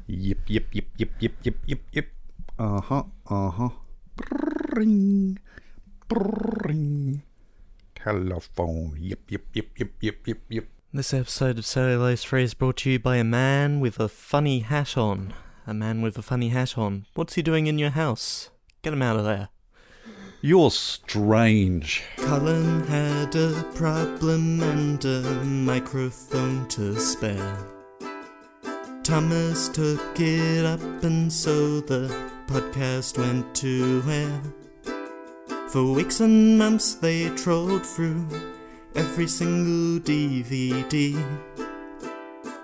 Yep, yep, yep, yep, yep, yep, yep, yep. Uh-huh, uh-huh. Bring, bring. Telephone. Yep, yep, yep, yep, yep, yep, yep. This episode of Cellulose Free is brought to you by a man with a funny hat on. A man with a funny hat on. What's he doing in your house? Get him out of there. You're strange. Colin had a problem and a microphone to spare. Thomas took it up and so the podcast went to air. For weeks and months they trolled through every single DVD.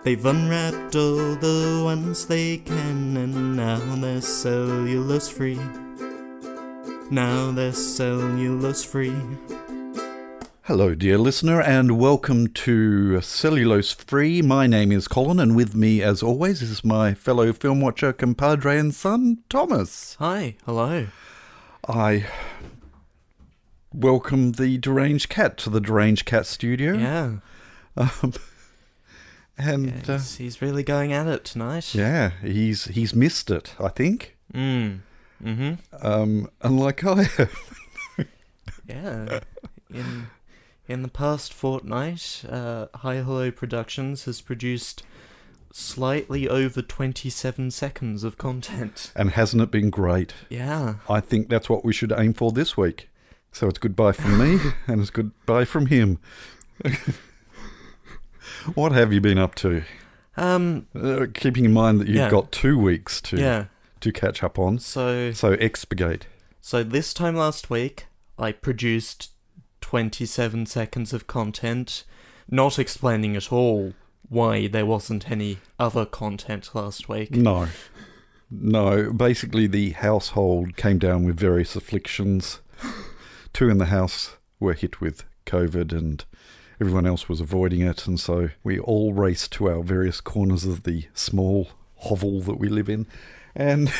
They've unwrapped all the ones they can and now they're cellulose free. Now they're cellulose free. Hello, dear listener, and welcome to Cellulose Free. My name is Colin, and with me, as always, is my fellow film watcher, compadre and son, Thomas. Hi, hello. I welcome the Deranged Cat to the Deranged Cat studio. Yeah. And He's really going at it tonight. yeah, he's missed it, I think. Unlike I have. Yeah. In the past fortnight, Hi Hello Productions has produced slightly over 27 seconds of content. And hasn't it been great? Yeah. I think that's what we should aim for this week. So it's goodbye from me, and it's goodbye from him. What have you been up to? Keeping in mind that you've got 2 weeks to catch up on. So expurgate. So this time last week, I produced 27 seconds of content, not explaining at all why there wasn't any other content last week. No, basically the household came down with various afflictions. 2 in the house were hit with COVID and everyone else was avoiding it, and so we all raced to our various corners of the small hovel that we live in. And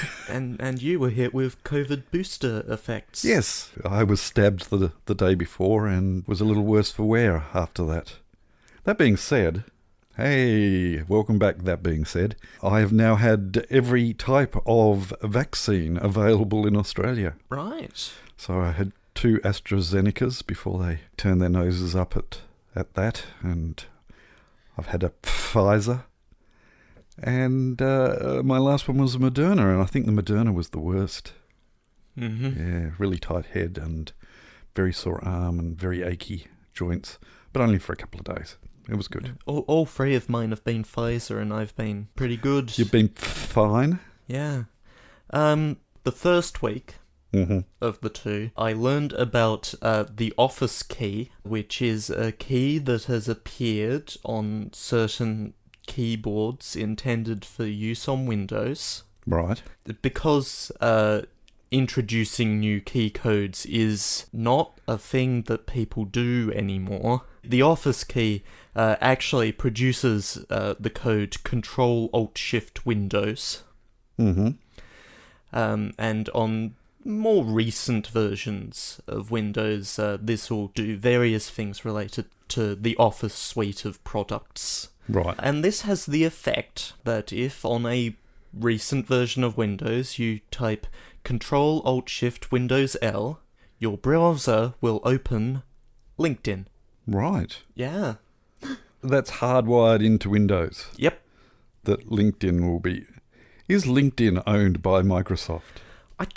you were hit with COVID booster effects. Yes, I was stabbed the day before and was a little worse for wear after that. That being said, hey, welcome back, that being said, I have now had every type of vaccine available in Australia. Right. So I had 2 AstraZenecas before they turned their noses up at that, and I've had a Pfizer. And my last one was a Moderna, and I think the Moderna was the worst. Mm-hmm. Yeah, really tight head and very sore arm and very achy joints, but only for a couple of days. It was good. All 3 of mine have been Pfizer, and I've been pretty good. You've been fine? Yeah. The first week of the 2, I learned about the Office key, which is a key that has appeared on certain keyboards intended for use on Windows. Right. Because introducing new key codes is not a thing that people do anymore, the Office key actually produces the code Control-Alt-Shift-Windows. Mm-hmm. And on more recent versions of Windows, this will do various things related to the Office suite of products. Right. And this has the effect that if on a recent version of Windows you type Control-Alt-Shift-Windows-L, your browser will open LinkedIn. Right. Yeah. That's hardwired into Windows. Yep. That LinkedIn will be... Is LinkedIn owned by Microsoft? I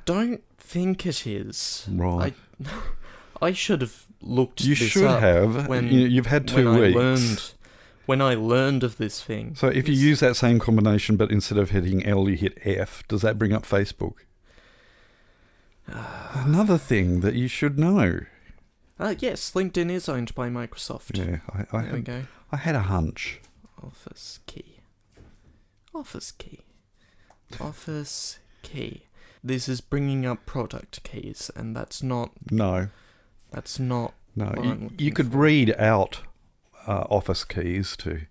don't think it is. Right. I should have looked You this should up have. You've had 2 weeks. When I learned of this thing. So if you use that same combination, but instead of hitting L, you hit F, does that bring up Facebook? Another thing that you should know. Yes, LinkedIn is owned by Microsoft. Yeah, There we go. I had a hunch. Office key. Office key. Office key. This is bringing up product keys, and that's not... No. That's not... No, you could read out Office keys to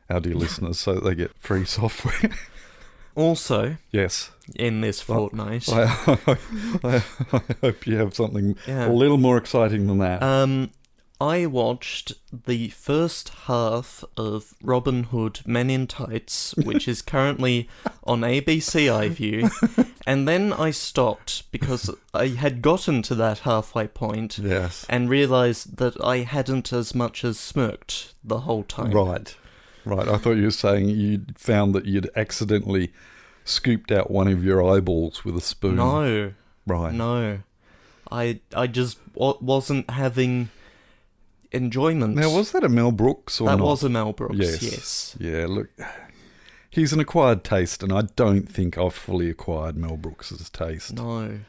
our dear listeners so that they get free software. Also, yes, in this fortnight... I hope you have something a little more exciting than that. I watched the first half of Robin Hood Men in Tights, which is currently on ABC iView, and then I stopped because I had gotten to that halfway point Yes. and realised that I hadn't as much as smirked the whole time. Right. I thought you were saying you'd found that you'd accidentally scooped out one of your eyeballs with a spoon. No. Right. No. I just wasn't having enjoyment. Now, was that a Mel Brooks or not? That was a Mel Brooks, Yes. yes. Yeah, look, he's an acquired taste, and I don't think I've fully acquired Mel Brooks's taste. No.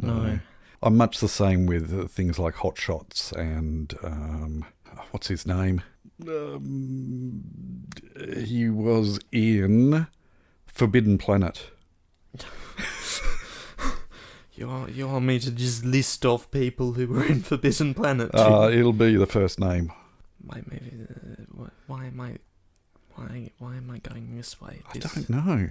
I'm much the same with things like Hot Shots and, what's his name? He was in Forbidden Planet. You want me to just list off people who were in Forbidden Planet too? It'll be the first name. Why am I going this way? I don't know.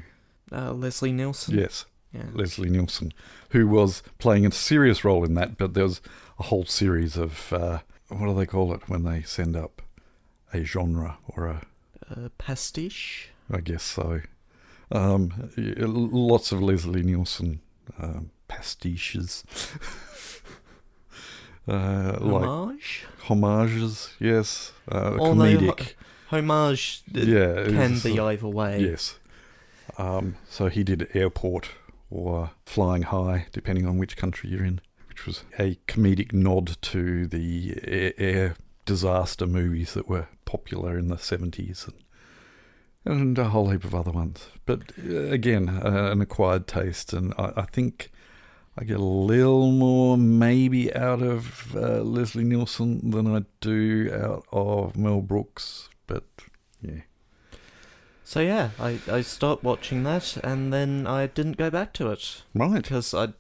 Leslie Nielsen? Yes, Yeah. Leslie Nielsen, who was playing a serious role in that, but there was a whole series of, what do they call it when they send up a genre or a... Pastiche? I guess so. Lots of Leslie Nielsen pastiches. Homage? Like homages, yes. Although Comedic. Homage can be either way. Yes. So he did Airport or Flying High, depending on which country you're in, which was a comedic nod to the air disaster movies that were popular in the 70s and a whole heap of other ones. But again, an acquired taste, and I think I get a little more maybe out of Leslie Nielsen than I do out of Mel Brooks, but yeah. So yeah, I stopped watching that, and then I didn't go back to it. Right. Because I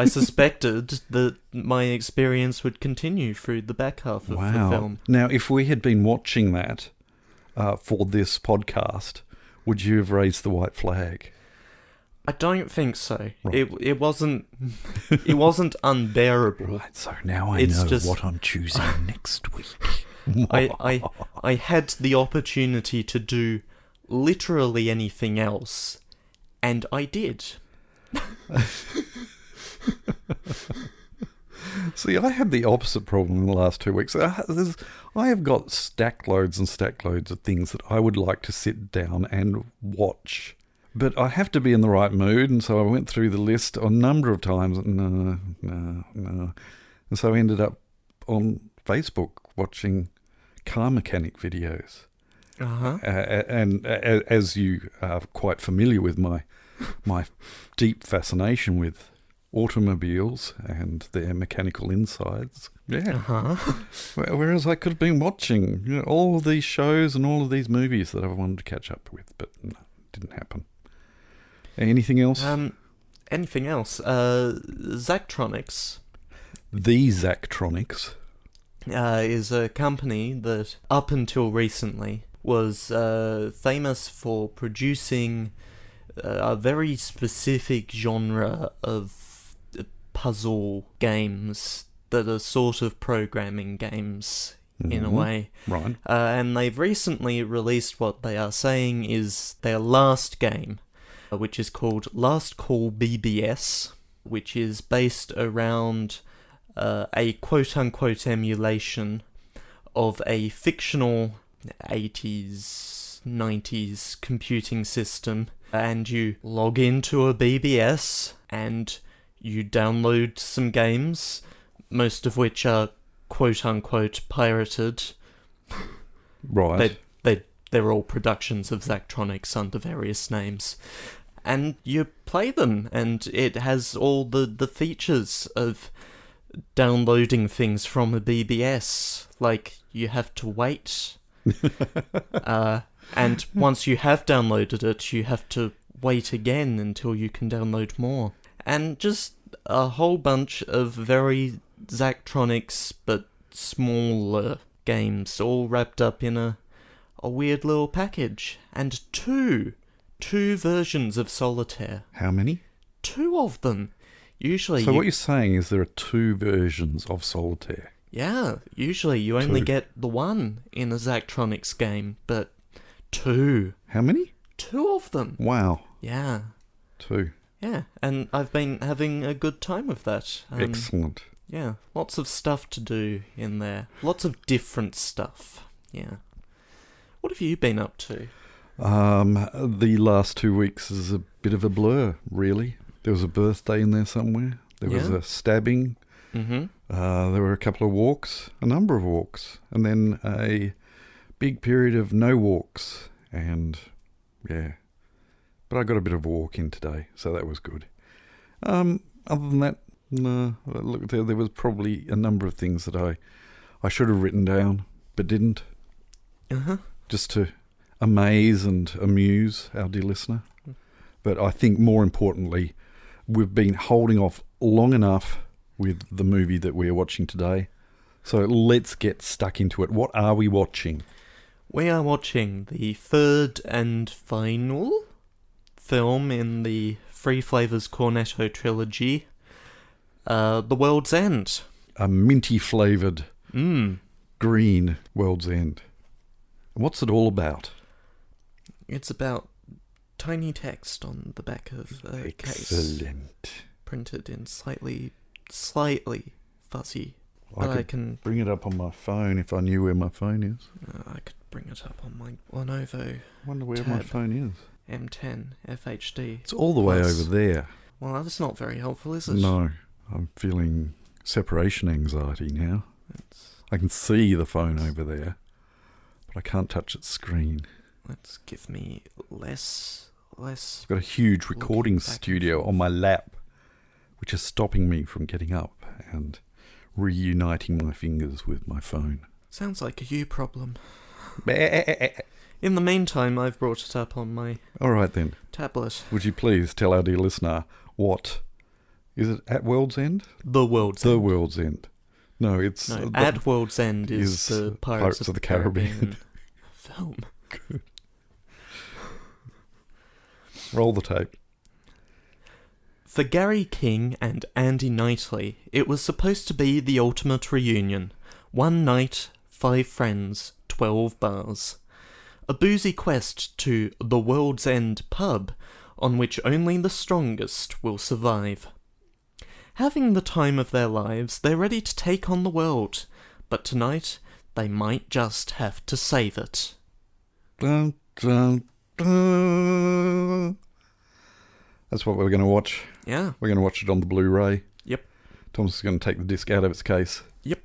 suspected that my experience would continue through the back half of the film. Now, if we had been watching that for this podcast, would you have raised the white flag? I don't think so. Right. It wasn't unbearable. Right, so now I know what I'm choosing next week. I had the opportunity to do literally anything else, and I did. See, I had the opposite problem in the last 2 weeks. I have got stack loads and stack loads of things that I would like to sit down and watch. But I have to be in the right mood, and so I went through the list a number of times. No. And so I ended up on Facebook watching car mechanic videos. Uh-huh. And as you are quite familiar with my deep fascination with automobiles and their mechanical insides. Yeah. Uh-huh. Whereas I could have been watching all of these shows and all of these movies that I wanted to catch up with, but no, it didn't happen. Anything else? Anything else? Zachtronics. The Zachtronics. Is a company that, up until recently, was famous for producing a very specific genre of puzzle games that are sort of programming games in a way. Right. And they've recently released what they are saying is their last game, which is called Last Call BBS, which is based around a quote-unquote emulation of a fictional 80s, 90s computing system, and you log into a BBS and you download some games, most of which are quote-unquote pirated. Right. They're all productions of Zachtronics under various names. And you play them, and it has all the features of downloading things from a BBS. Like, you have to wait. And once you have downloaded it, you have to wait again until you can download more. And just a whole bunch of very Zachtronics, but smaller games, all wrapped up in a weird little package. And two versions of Solitaire. How many? 2 of them. Usually, So what you're saying is there are two versions of solitaire. yeah, usually you only get the one in a Zachtronics game, but two. How many? Two of them. Wow. Yeah. Two. Yeah, and I've been having a good time with that. Excellent. Yeah, lots of stuff to do in there. Lots of different stuff. Yeah. What have you been up to? The last 2 weeks is a bit of a blur, really. There was a birthday in there somewhere. There was a stabbing. Mm-hmm. There were a couple of walks, a number of walks, and then a big period of no walks. And, yeah. But I got a bit of a walk in today, so that was good. Other than that, no. Look, there was probably a number of things that I should have written down, but didn't. Uh-huh. Just to amaze and amuse our dear listener. But I think more importantly, we've been holding off long enough with the movie that we are watching today. So let's get stuck into it. What are we watching? We are watching the third and final film in the Three Flavours Cornetto trilogy, The World's End. A minty flavoured green World's End. What's it all about? It's about tiny text on the back of a case. Excellent. Printed in slightly fuzzy. I can bring it up on my phone if I knew where my phone is. I could bring it up on my Lenovo. I wonder where my phone is. M10 FHD. It's all the way over there. Well, that's not very helpful, is it? No. I'm feeling separation anxiety now. I can see the phone over there, but I can't touch its screen. Let's give me less. I've got a huge recording studio on my lap, which is stopping me from getting up and reuniting my fingers with my phone. Sounds like a you problem. In the meantime, I've brought it up on my All right then. tablet. Would you please tell our dear listener what... Is it at World's End? The World's End. The World's End. No, it's... No, at World's End is the Pirates of the Caribbean film. Good. Roll the tape. For Gary King and Andy Knightley, it was supposed to be the ultimate reunion. 1 night, 5 friends, 12 bars. A boozy quest to the World's End pub, on which only the strongest will survive. Having the time of their lives, they're ready to take on the world, but tonight they might just have to save it. Dun, dun, dun. That's what we're going to watch. Yeah. We're going to watch it on the Blu-ray. Yep. Thomas is going to take the disc out of its case. Yep.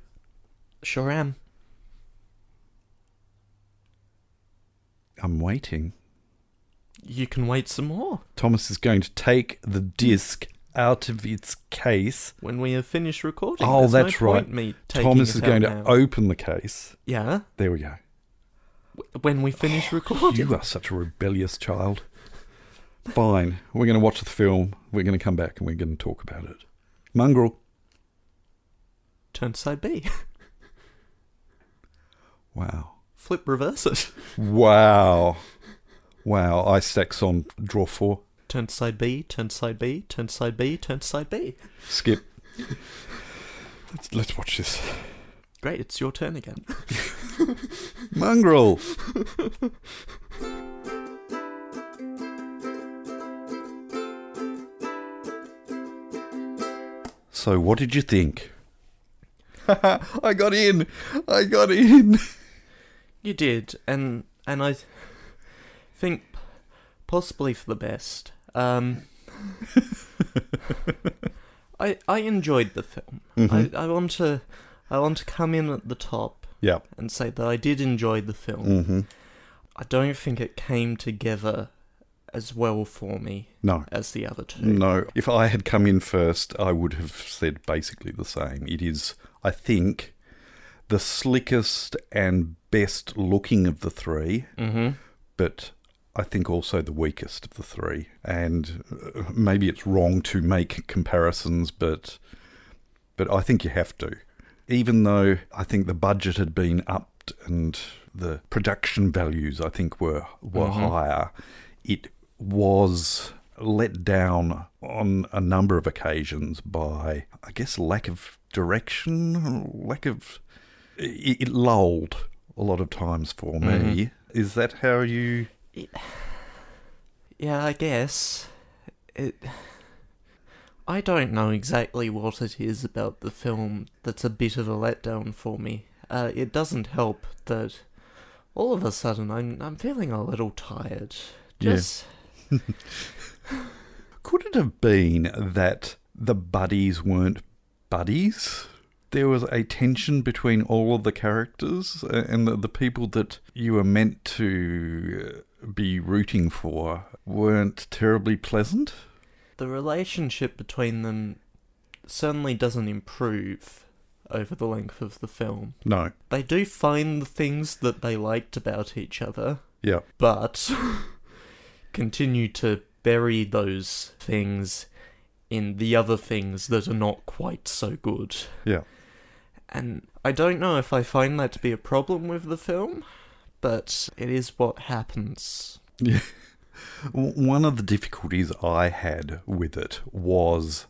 Sure am. I'm waiting. You can wait some more. Thomas is going to take the disc out of its case. When we have finished recording. Oh, There's that's no right. point me taking Thomas is it going out to now. open the case. Yeah. There we go. When we finish recording. You are such a rebellious child. Fine. We're going to watch the film. We're going to come back and we're going to talk about it. Mongrel. Turn to side B. Wow. Flip reverse it. Wow. Wow. I stacks on draw 4. Turn to side B, turn to side B, turn to side B, turn to side B. Skip. Let's watch this. Great, it's your turn again. Mongrel. So, what did you think? I got in. You did, and I think possibly for the best. I enjoyed the film. Mm-hmm. I want to come in at the top. Yeah. And say that I did enjoy the film. Mm-hmm. I don't think it came together as well for me as the other two. No. If I had come in first, I would have said basically the same. It is, I think, the slickest and best looking of the three, but I think also the weakest of the three. And maybe it's wrong to make comparisons, but I think you have to. Even though I think the budget had been upped and the production values, I think, were higher, it was let down on a number of occasions by, I guess, lack of direction, It lulled a lot of times for me. Is that how you... Yeah, I guess. I don't know exactly what it is about the film that's a bit of a letdown for me. It doesn't help that all of a sudden I'm feeling a little tired. Just... Yeah. Could it have been that the buddies weren't buddies? There was a tension between all of the characters, and the people that you were meant to be rooting for weren't terribly pleasant? The relationship between them certainly doesn't improve over the length of the film. No. They do find the things that they liked about each other, Yeah. but continue to bury those things in the other things that are not quite so good. Yeah. And I don't know if I find that to be a problem with the film, but it is what happens. Yeah. One of the difficulties I had with it was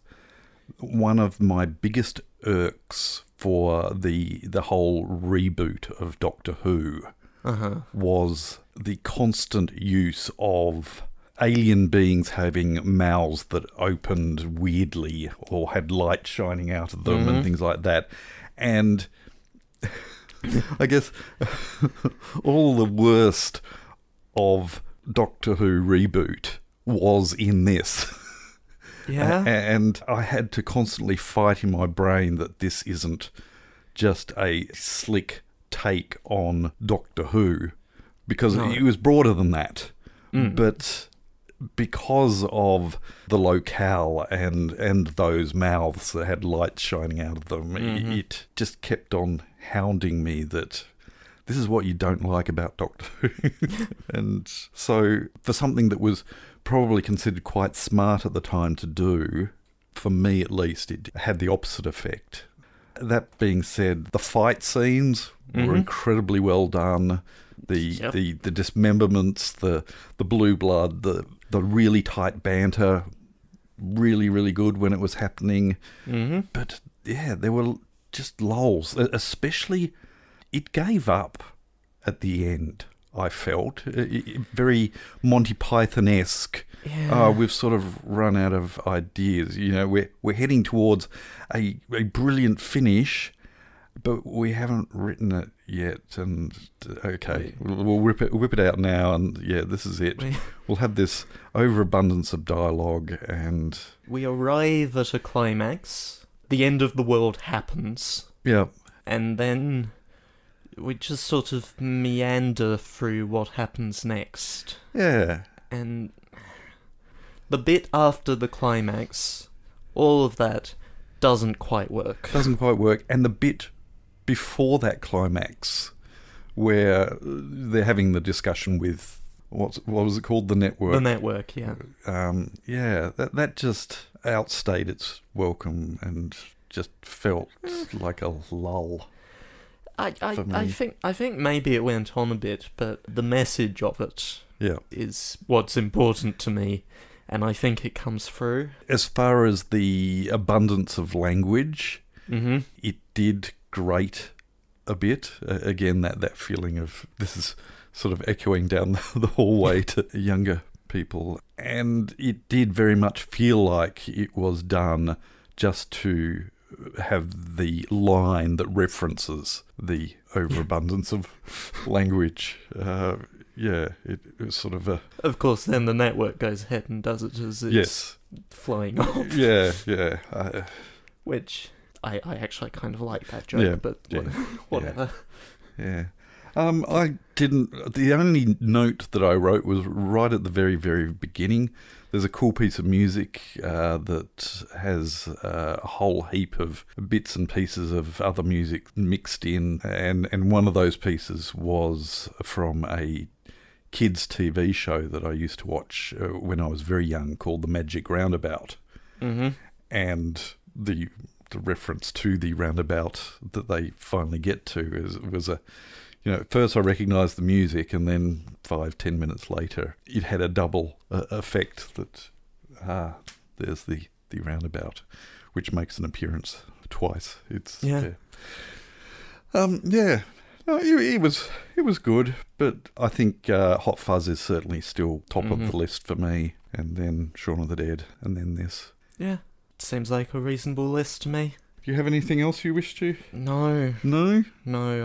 one of my biggest irks for the whole reboot of Doctor Who was the constant use of alien beings having mouths that opened weirdly or had light shining out of them and things like that. And I guess all the worst of Doctor Who reboot was in this. Yeah. And I had to constantly fight in my brain that this isn't just a slick take on Doctor Who, because it was broader than that. But because of the locale and those mouths that had light shining out of them, it just kept on hounding me that this is what you don't like about Doctor Who. And so for something that was probably considered quite smart at the time to do, for me at least, it had the opposite effect. That being said, the fight scenes were incredibly well done. The dismemberments, the blue blood, the really tight banter, really, really good when it was happening. But yeah, there were just lulls, especially it gave up at the end, I felt. Very Monty Python-esque. Yeah. We've sort of run out of ideas. You know, we're heading towards a brilliant finish, but we haven't written it yet. And okay, we'll whip it out now, and yeah, this is it. We'll have this overabundance of dialogue, and we arrive at a climax. The end of the world happens. Yeah. And then we just sort of meander through what happens next. Yeah. And the bit after the climax, all of that doesn't quite work. And the bit before that climax, where they're having the discussion with, what was it called? The network. The network, yeah. That just outstayed its welcome and just felt like a lull. I think maybe it went on a bit, but the message of it is what's important to me, and I think it comes through. As far as the abundance of language, it did grate a bit. Again, that feeling of this is sort of echoing down the hallway to younger people, and it did very much feel like it was done just to have the line that references the overabundance of language. It was sort of a... Of course, then the network goes ahead and does it as it's flying off. Yeah. Which, I actually kind of like that joke, but whatever. Yeah. I didn't... The only note that I wrote was right at the very, very beginning. There's a cool piece of music that has a whole heap of bits and pieces of other music mixed in, and one of those pieces was from a kids' TV show that I used to watch when I was very young, called The Magic Roundabout. And the reference to the roundabout that they finally get to was a... You know, at first I recognised the music, and then 5-10 minutes later, it had a double effect that there's the roundabout, which makes an appearance twice. It's Yeah. yeah. No, it was good, but I think Hot Fuzz is certainly still top of the list for me, and then Shaun of the Dead, and then this. Yeah, seems like a reasonable list to me. Do you have anything else you wish to? No, No?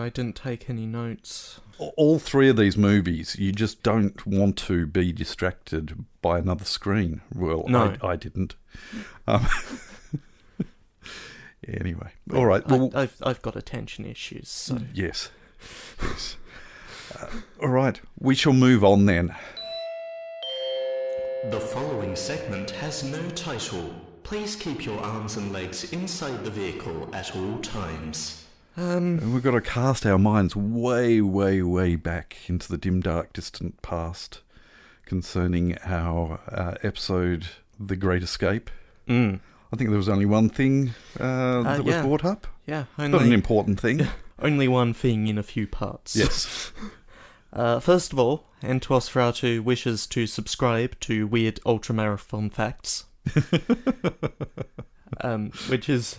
I didn't take any notes. All three of these movies, you just don't want to be distracted by another screen. Well, No. I didn't. Anyway, all right. Well, I've got attention issues, so... Yes. All right, we shall move on then. The following segment has no title. Please keep your arms and legs inside the vehicle at all times. And we've got to cast our minds way, way, way back into the dim, dark, distant past concerning our episode, The Great Escape. I think there was only one thing that was brought up. Yeah, Not an important thing. Only one thing in a few parts. Yes. First of all, Entosferatu wishes to subscribe to Weird Ultramarathon Facts. Which is...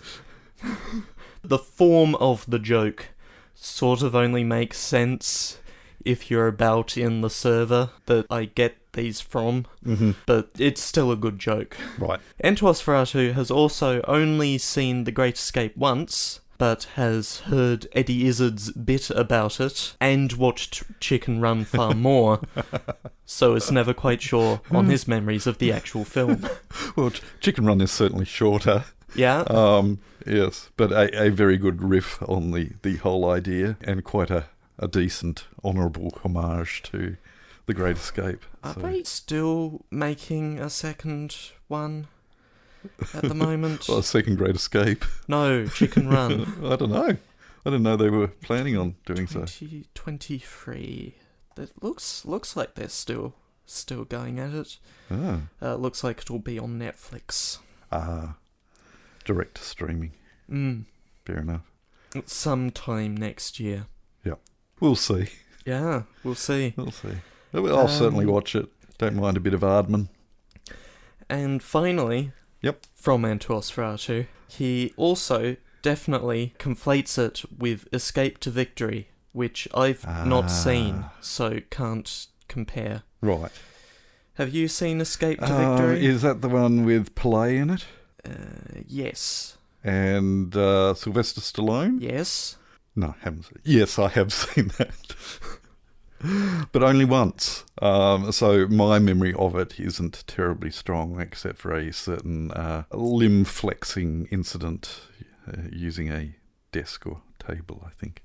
the form of the joke sort of only makes sense if you're about in the server that I get these from, but it's still a good joke. Right. Entosferatu has also only seen The Great Escape once, but has heard Eddie Izzard's bit about it, and watched Chicken Run far more, so is never quite sure on his memories of the actual film. Well, Chicken Run is certainly shorter. Yeah? Yes, but a very good riff on the whole idea, and quite a decent, honourable homage to The Great Escape. Are they still making a second one at the moment? Well, a second Great Escape. No, Chicken Run. I don't know. I didn't know they were planning on doing so. 2023. That looks like they're still going at it. Looks like it'll be on Netflix. Direct to streaming. Fair enough. Sometime next year. Yeah. We'll see. Yeah, we'll see. We'll see. I'll certainly watch it. Don't mind a bit of Aardman. And finally, from Entosferatu, he also definitely conflates it with Escape to Victory, which I've not seen, so can't compare. Right. Have you seen Escape to Victory? Is that the one with Pelé in it? Yes. And Sylvester Stallone? Yes. No, haven't seen. Yes, I have seen that. But only once. So my memory of it isn't terribly strong, except for a certain limb flexing incident using a desk or table, I think.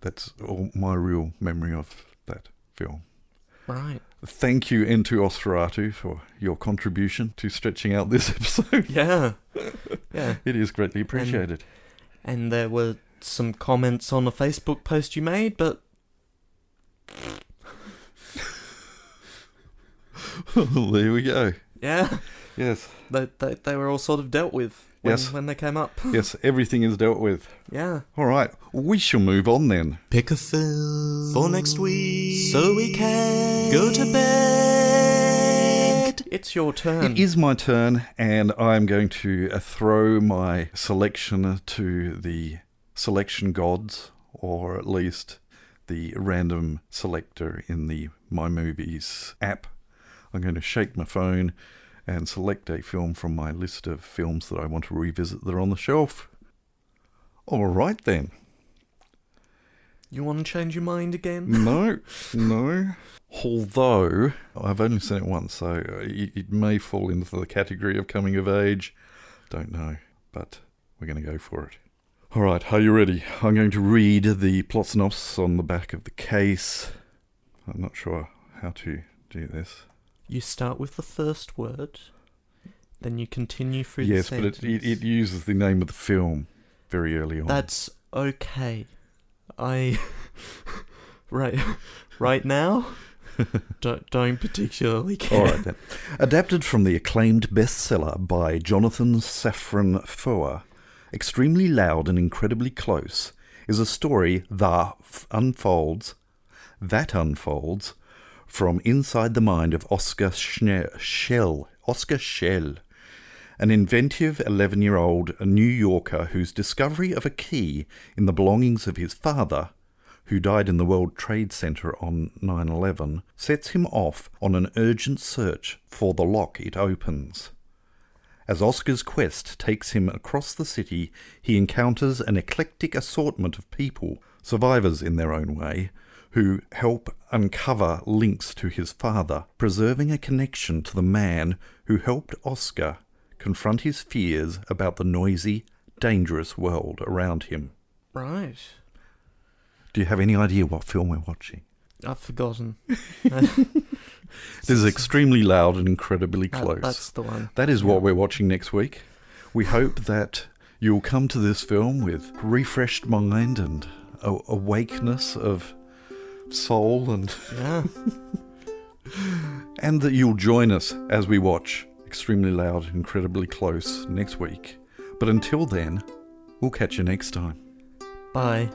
That's all my real memory of that film. Right. Thank you, Entosferatu, for your contribution to stretching out this episode. Yeah. It is greatly appreciated. And there were some comments on a Facebook post you made, but... There we go. Yeah. Yes. They were all sort of dealt with when they came up. Yes, everything is dealt with. Yeah. All right, we shall move on then. Pick a film for next week so we can go to bed. It's your turn. It is my turn, and I'm going to throw my selection to the selection gods, or at least the random selector in the My Movies app. I'm going to shake my phone and select a film from my list of films that I want to revisit that are on the shelf. All right then. You want to change your mind again? No. Although, I've only seen it once, so it may fall into the category of coming of age. Don't know, but we're going to go for it. All right, are you ready? I'm going to read the plot synopsis on the back of the case. I'm not sure how to do this. You start with the first word, then you continue through the sentence. Yes, but it uses the name of the film very early on. That's okay. Right now, don't particularly care. All right then. Adapted from the acclaimed bestseller by Jonathan Safran Foer, Extremely Loud and Incredibly Close is a story that unfolds from inside the mind of Oscar Schell. Oscar Schell, an inventive 11-year-old New Yorker whose discovery of a key in the belongings of his father, who died in the World Trade Center on 9/11, sets him off on an urgent search for the lock it opens. As Oscar's quest takes him across the city, he encounters an eclectic assortment of people, survivors in their own way, who help uncover links to his father, preserving a connection to the man who helped Oscar confront his fears about the noisy, dangerous world around him. Right. Do you have any idea what film we're watching? I've forgotten. It is extremely loud and incredibly close. That's the one. That is what we're watching next week. We hope that you'll come to this film with refreshed mind and awakeness of soul, and and that you'll join us as we watch Extremely Loud, Incredibly Close next week. But until then, we'll catch you next time. Bye.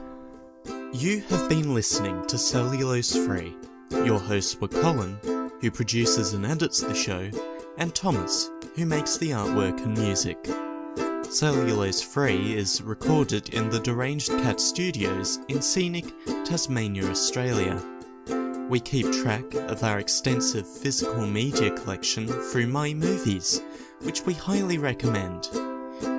You have been listening to Cellulose Free. Your hosts were Colin, who produces and edits the show, and Thomas, who makes the artwork and music. Cellulose Free is recorded in the Deranged Cat Studios in scenic Tasmania, Australia. We keep track of our extensive physical media collection through My Movies, which we highly recommend.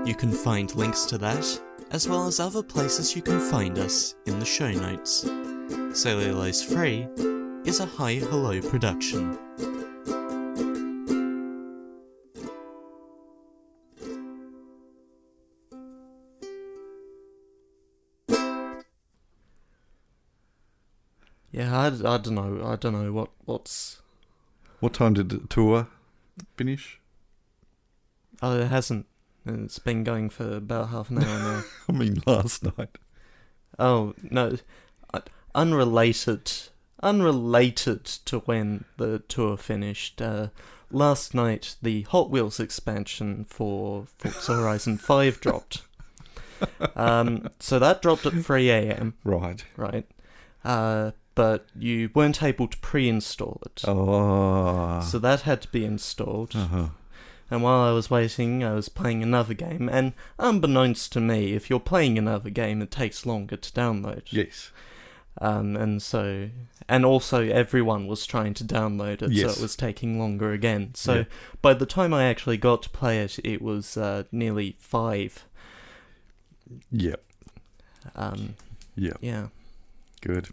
You can find links to that, as well as other places you can find us in the show notes. Cellulose Free is a Hi Hello production. Yeah, I don't know. I don't know what's. What time did the tour finish? Oh, it hasn't. It's been going for about half an hour now. I mean, last night. Oh no, unrelated to when the tour finished. Last night, the Hot Wheels expansion for Forza Horizon 5 dropped. So that dropped at 3 a.m. Right. Right. But you weren't able to pre-install it. Oh. So that had to be installed. Uh-huh. And while I was waiting, I was playing another game. And unbeknownst to me, if you're playing another game, it takes longer to download. Yes. And also everyone was trying to download it, Yes. so it was taking longer again. So Yeah. by the time I actually got to play it, it was nearly 5. Yep. Yep. Yeah. Good.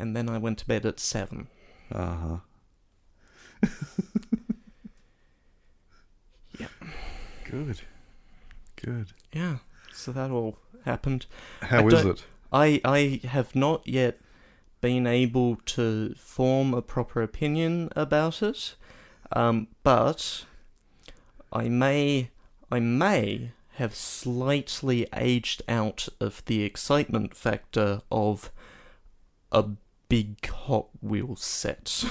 And then I went to bed at 7. Uh-huh. Yeah. Good. Good. Yeah. So that all happened. How is it? I have not yet been able to form a proper opinion about it, but I may have slightly aged out of the excitement factor of a big Hot Wheels set.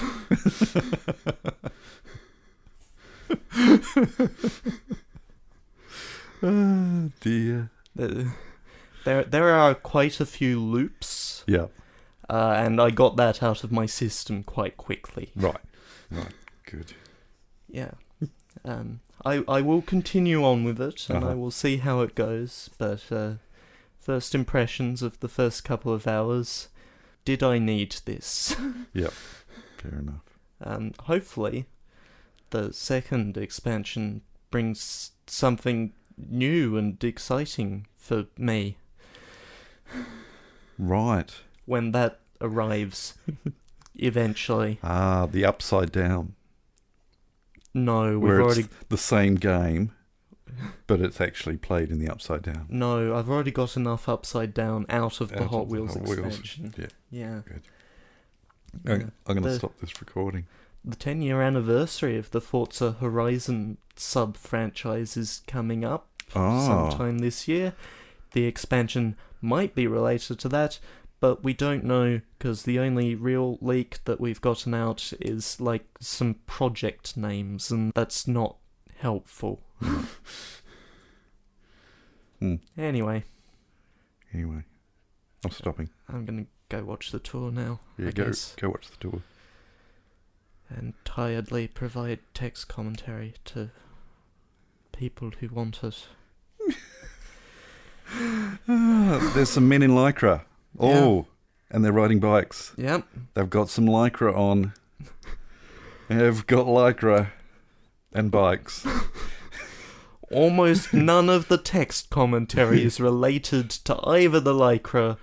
Oh, dear. There are quite a few loops. Yeah. And I got that out of my system quite quickly. Right. Good. Yeah. I will continue on with it, and Uh-huh. I will see how it goes, but first impressions of the first couple of hours, did I need this? Yep. Fair enough. Hopefully, the second expansion brings something new and exciting for me. Right. When that arrives, eventually. Ah, the Upside Down. No, we've Where already... it's the same game, but it's actually played in the Upside Down. No, I've already got enough Upside Down out of the Hot Wheels expansion. Yeah. Yeah. Good. Yeah. I'm going to stop this recording. The 10-year anniversary of the Forza Horizon sub-franchise is coming up sometime this year. The expansion might be related to that, but we don't know, because the only real leak that we've gotten out is like some project names, and that's not helpful. Anyway, I'm stopping. I'm gonna go watch the tour now. Yeah, I go guess. watch the tour. And wholeheartedly provide text commentary to people who want it. There's some men in Lycra. Oh, and they're riding bikes. Yep. They've got some Lycra on. They've got Lycra and bikes. Almost none of the text commentary is related to either the Lycra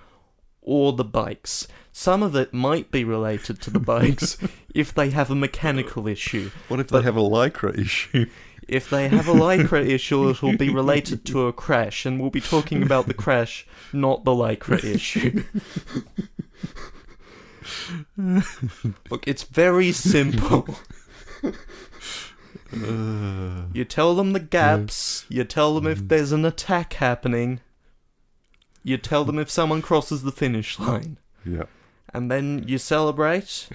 or the bikes. Some of it might be related to the bikes if they have a mechanical issue. What if they have a Lycra issue? If they have a Lycra issue, it will be related to a crash, and we'll be talking about the crash, not the Lycra issue. Look, it's very simple. You tell them the gaps, you tell them if there's an attack happening, you tell them if someone crosses the finish line. Yeah. And then you celebrate,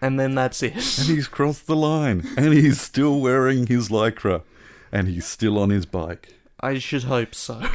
and then that's it. And he's crossed the line, and he's still wearing his Lycra, and he's still on his bike. I should hope so.